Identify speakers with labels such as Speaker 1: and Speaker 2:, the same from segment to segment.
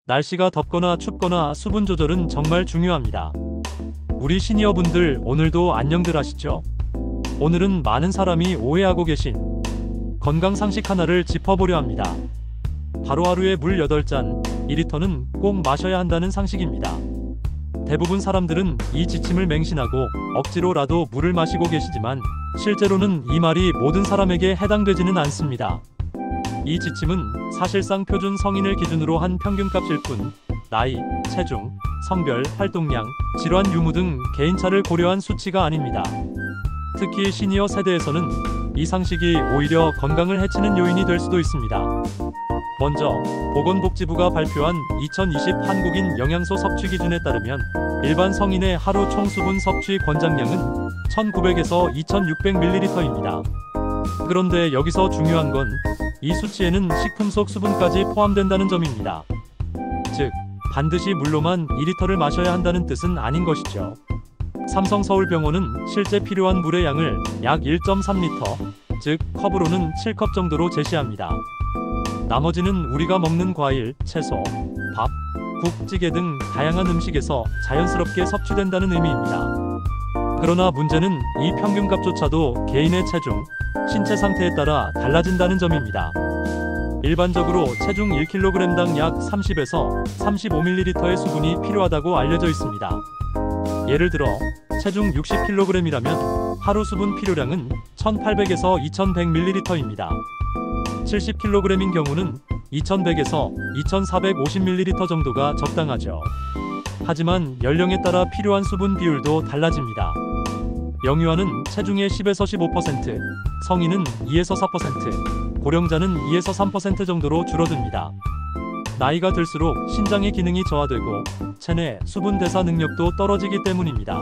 Speaker 1: 날씨가 덥거나 춥거나 수분 조절은 정말 중요합니다. 우리 시니어분들 오늘도 안녕들 하시죠? 오늘은 많은 사람이 오해하고 계신 건강 상식 하나를 짚어보려 합니다. 바로 하루에 물 8잔, 2리터는 꼭 마셔야 한다는 상식입니다. 대부분 사람들은 이 지침을 맹신하고 억지로라도 물을 마시고 계시지만 실제로는 이 말이 모든 사람에게 해당되지는 않습니다. 이 지침은 사실상 표준 성인을 기준으로 한 평균값일 뿐, 나이, 체중, 성별, 활동량, 질환 유무 등 개인차를 고려한 수치가 아닙니다. 특히 시니어 세대에서는 이 상식이 오히려 건강을 해치는 요인이 될 수도 있습니다. 먼저 보건복지부가 발표한 2020 한국인 영양소 섭취 기준에 따르면 일반 성인의 하루 총 수분 섭취 권장량은 1900에서 2600ml입니다. 그런데 여기서 중요한 건 이 수치에는 식품 속 수분까지 포함된다는 점입니다. 즉, 반드시 물로만 2리터를 마셔야 한다는 뜻은 아닌 것이죠. 삼성서울병원은 실제 필요한 물의 양을 약 1.3리터, 즉 컵으로는 7컵 정도로 제시합니다. 나머지는 우리가 먹는 과일, 채소, 밥, 국, 찌개 등 다양한 음식에서 자연스럽게 섭취된다는 의미입니다. 그러나 문제는 이 평균값조차도 개인의 체중, 신체 상태에 따라 달라진다는 점입니다. 일반적으로 체중 1kg당 약 30에서 35ml의 수분이 필요하다고 알려져 있습니다. 예를 들어 체중 60kg이라면 하루 수분 필요량은 1800에서 2100ml입니다. 70kg인 경우는 2100에서 2450ml 정도가 적당하죠. 하지만 연령에 따라 필요한 수분 비율도 달라집니다. 영유아는 체중의 10에서 15%, 성인은 2에서 4%, 고령자는 2에서 3% 정도로 줄어듭니다. 나이가 들수록 신장의 기능이 저하되고 체내 수분 대사 능력도 떨어지기 때문입니다.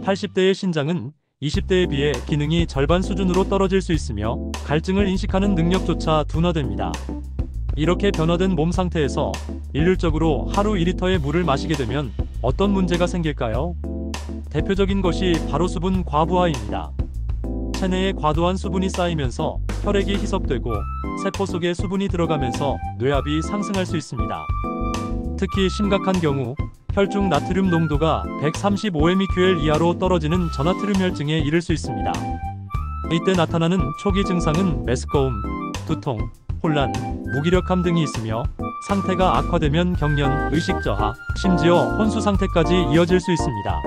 Speaker 1: 80대의 신장은 20대에 비해 기능이 절반 수준으로 떨어질 수 있으며 갈증을 인식하는 능력조차 둔화됩니다. 이렇게 변화된 몸 상태에서 일률적으로 하루 2리터의 물을 마시게 되면 어떤 문제가 생길까요? 대표적인 것이 바로 수분 과부하입니다. 체내에 과도한 수분이 쌓이면서 혈액이 희석되고 세포 속에 수분이 들어가면서 뇌압이 상승할 수 있습니다. 특히 심각한 경우 혈중 나트륨 농도가 135mql 이하로 떨어지는 저나트륨 혈증에 이를 수 있습니다. 이때 나타나는 초기 증상은 메스꺼움, 두통, 혼란, 무기력함 등이 있으며 상태가 악화되면 경련, 의식 저하, 심지어 혼수 상태까지 이어질 수 있습니다.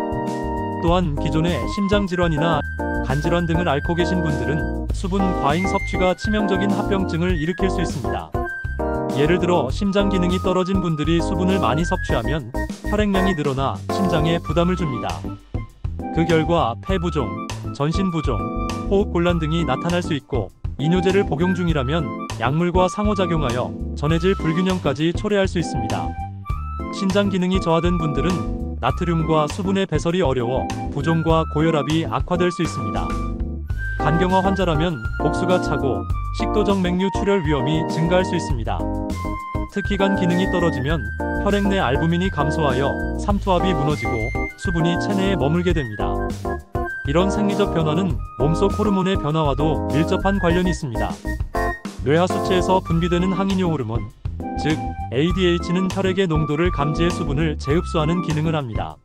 Speaker 1: 또한 기존에 심장질환이나 간질환 등을 앓고 계신 분들은 수분 과잉 섭취가 치명적인 합병증을 일으킬 수 있습니다. 예를 들어 심장 기능이 떨어진 분들이 수분을 많이 섭취하면 혈액량이 늘어나 심장에 부담을 줍니다. 그 결과 폐부종, 전신부종, 호흡곤란 등이 나타날 수 있고 이뇨제를 복용 중이라면 약물과 상호작용하여 전해질 불균형까지 초래할 수 있습니다. 신장 기능이 저하된 분들은 나트륨과 수분의 배설이 어려워 부종과 고혈압이 악화될 수 있습니다. 간경화 환자라면 복수가 차고 식도적 맥류 출혈 위험이 증가할 수 있습니다. 특히 간 기능이 떨어지면 혈액 내 알부민이 감소하여 삼투압이 무너지고 수분이 체내에 머물게 됩니다. 이런 생리적 변화는 몸속 호르몬의 변화와도 밀접한 관련이 있습니다. 뇌하 수체에서 분비되는 항이뇨 호르몬, 즉 ADH는 혈액의 농도를 감지해 수분을 재흡수하는 기능을 합니다.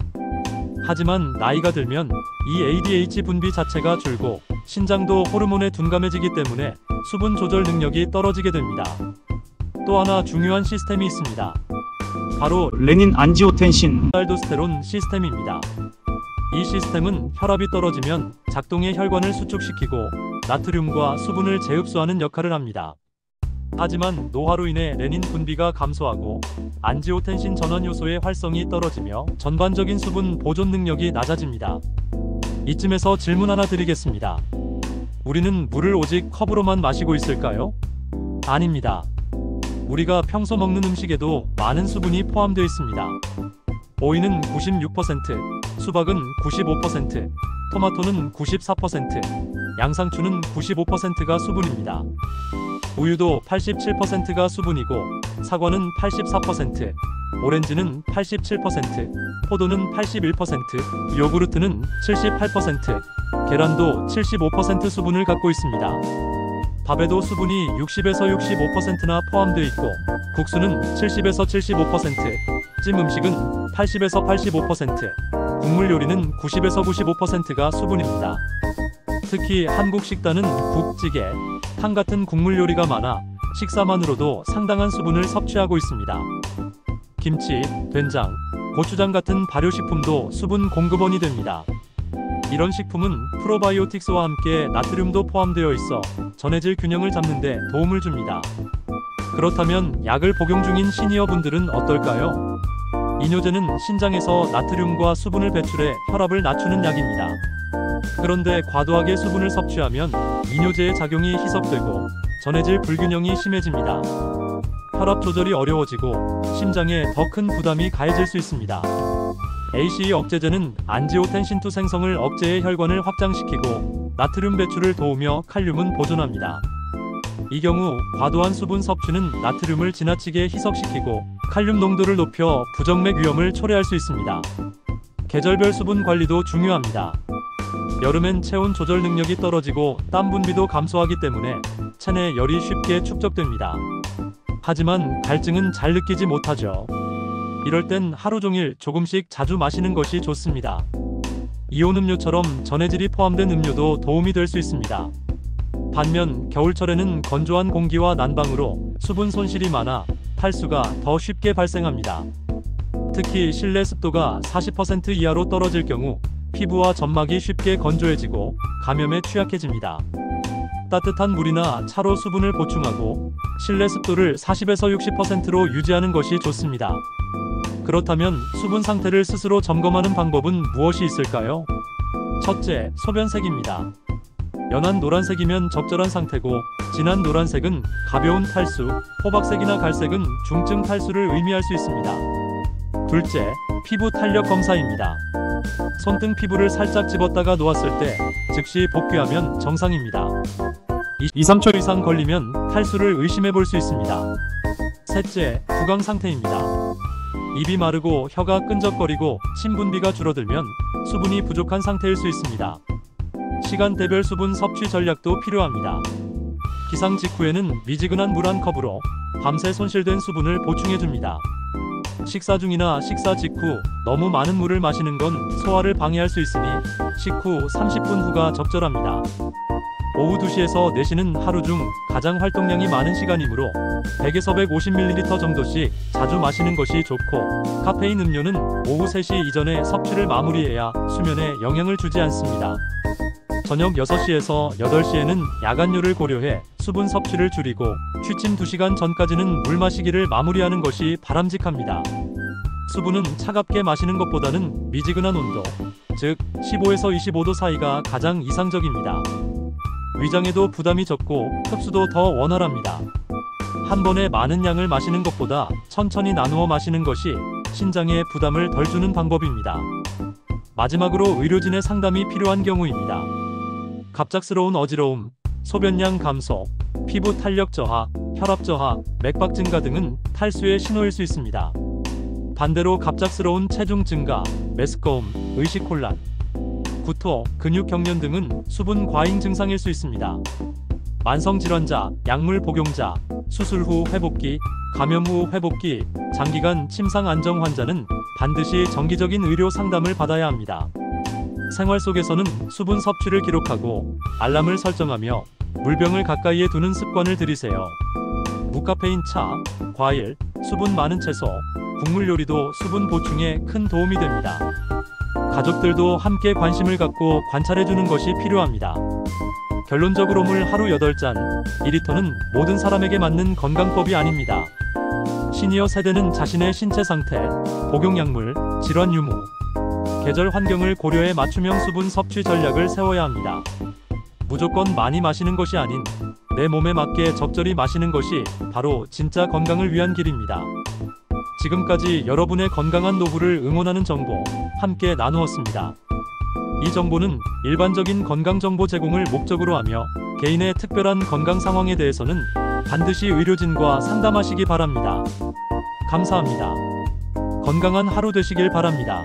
Speaker 1: 하지만 나이가 들면 이 ADH 분비 자체가 줄고 신장도 호르몬에 둔감해지기 때문에 수분 조절 능력이 떨어지게 됩니다. 또 하나 중요한 시스템이 있습니다. 바로
Speaker 2: 레닌 안지오텐신
Speaker 1: 알도스테론 시스템입니다. 이 시스템은 혈압이 떨어지면 작동의 혈관을 수축시키고 나트륨과 수분을 재흡수하는 역할을 합니다. 하지만 노화로 인해 레닌 분비가 감소하고 안지오텐신 전원 요소의 활성이 떨어지며 전반적인 수분 보존 능력이 낮아집니다. 이쯤에서 질문 하나 드리겠습니다. 우리는 물을 오직 컵으로만 마시고 있을까요? 아닙니다. 우리가 평소 먹는 음식에도 많은 수분이 포함되어 있습니다. 오이는 96%, 수박은 95%, 토마토는 94%, 양상추는 95%가 수분입니다. 우유도 87%가 수분이고 사과는 84%, 오렌지는 87%, 포도는 81%, 요구르트는 78%, 계란도 75% 수분을 갖고 있습니다. 밥에도 수분이 60에서 65%나 포함되어 있고 국수는 70에서 75%, 찜 음식은 80에서 85%, 국물 요리는 90에서 95%가 수분입니다. 특히 한국 식단은 국, 찌개, 탕 같은 국물 요리가 많아 식사만으로도 상당한 수분을 섭취하고 있습니다. 김치, 된장, 고추장 같은 발효식품도 수분 공급원이 됩니다. 이런 식품은 프로바이오틱스와 함께 나트륨도 포함되어 있어 전해질 균형을 잡는 데 도움을 줍니다. 그렇다면 약을 복용 중인 시니어분들은 어떨까요? 이뇨제는 신장에서 나트륨과 수분을 배출해 혈압을 낮추는 약입니다. 그런데 과도하게 수분을 섭취하면 이뇨제의 작용이 희석되고 전해질 불균형이 심해집니다. 혈압 조절이 어려워지고 심장에 더 큰 부담이 가해질 수 있습니다. ACE 억제제는 안지오텐신2 생성을 억제해 혈관을 확장시키고 나트륨 배출을 도우며 칼륨은 보존합니다. 이 경우 과도한 수분 섭취는 나트륨을 지나치게 희석시키고 칼륨 농도를 높여 부정맥 위험을 초래할 수 있습니다. 계절별 수분 관리도 중요합니다. 여름엔 체온 조절 능력이 떨어지고 땀 분비도 감소하기 때문에 체내 열이 쉽게 축적됩니다. 하지만 갈증은 잘 느끼지 못하죠. 이럴 땐 하루 종일 조금씩 자주 마시는 것이 좋습니다. 이온 음료처럼 전해질이 포함된 음료도 도움이 될 수 있습니다. 반면 겨울철에는 건조한 공기와 난방으로 수분 손실이 많아 탈수가 더 쉽게 발생합니다. 특히 실내 습도가 40% 이하로 떨어질 경우 피부와 점막이 쉽게 건조해지고 감염에 취약해집니다. 따뜻한 물이나 차로 수분을 보충하고 실내 습도를 40에서 60%로 유지하는 것이 좋습니다. 그렇다면 수분 상태를 스스로 점검하는 방법은 무엇이 있을까요? 첫째, 소변색입니다. 연한 노란색이면 적절한 상태고 진한 노란색은 가벼운 탈수, 호박색이나 갈색은 중증 탈수를 의미할 수 있습니다. 둘째, 피부 탄력 검사입니다. 손등 피부를 살짝 집었다가 놓았을 때 즉시 복귀하면 정상입니다. 2-3초 이상 걸리면 탈수를 의심해 볼 수 있습니다. 셋째, 구강 상태입니다. 입이 마르고 혀가 끈적거리고 침 분비가 줄어들면 수분이 부족한 상태일 수 있습니다. 시간대별 수분 섭취 전략도 필요합니다. 기상 직후에는 미지근한 물 한 컵으로 밤새 손실된 수분을 보충해줍니다. 식사 중이나 식사 직후 너무 많은 물을 마시는 건 소화를 방해할 수 있으니 식후 30분 후가 적절합니다. 오후 2시에서 4시는 하루 중 가장 활동량이 많은 시간이므로 100에서 150ml 정도씩 자주 마시는 것이 좋고 카페인 음료는 오후 3시 이전에 섭취를 마무리해야 수면에 영향을 주지 않습니다. 저녁 6시에서 8시에는 야간료를 고려해 수분 섭취를 줄이고 취침 2시간 전까지는 물 마시기를 마무리하는 것이 바람직합니다. 수분은 차갑게 마시는 것보다는 미지근한 온도, 즉 15에서 25도 사이가 가장 이상적입니다. 위장에도 부담이 적고 흡수도 더 원활합니다. 한 번에 많은 양을 마시는 것보다 천천히 나누어 마시는 것이 신장에 부담을 덜 주는 방법입니다. 마지막으로 의료진의 상담이 필요한 경우입니다. 갑작스러운 어지러움, 소변량 감소, 피부 탄력 저하, 혈압 저하, 맥박 증가 등은 탈수의 신호일 수 있습니다. 반대로 갑작스러운 체중 증가, 메스꺼움, 의식혼란, 구토, 근육 경련 등은 수분 과잉 증상일 수 있습니다. 만성질환자, 약물 복용자, 수술 후 회복기, 감염 후 회복기, 장기간 침상 안정 환자는 반드시 정기적인 의료 상담을 받아야 합니다. 생활 속에서는 수분 섭취를 기록하고 알람을 설정하며 물병을 가까이에 두는 습관을 들이세요. 무카페인 차, 과일, 수분 많은 채소, 국물 요리도 수분 보충에 큰 도움이 됩니다. 가족들도 함께 관심을 갖고 관찰해주는 것이 필요합니다. 결론적으로 물 하루 8잔, 2리터는 모든 사람에게 맞는 건강법이 아닙니다. 시니어 세대는 자신의 신체 상태, 복용약물, 질환 유무, 계절 환경을 고려해 맞춤형 수분 섭취 전략을 세워야 합니다. 무조건 많이 마시는 것이 아닌 내 몸에 맞게 적절히 마시는 것이 바로 진짜 건강을 위한 길입니다. 지금까지 여러분의 건강한 노후를 응원하는 정보 함께 나누었습니다. 이 정보는 일반적인 건강 정보 제공을 목적으로 하며 개인의 특별한 건강 상황에 대해서는 반드시 의료진과 상담하시기 바랍니다. 감사합니다. 건강한 하루 되시길 바랍니다.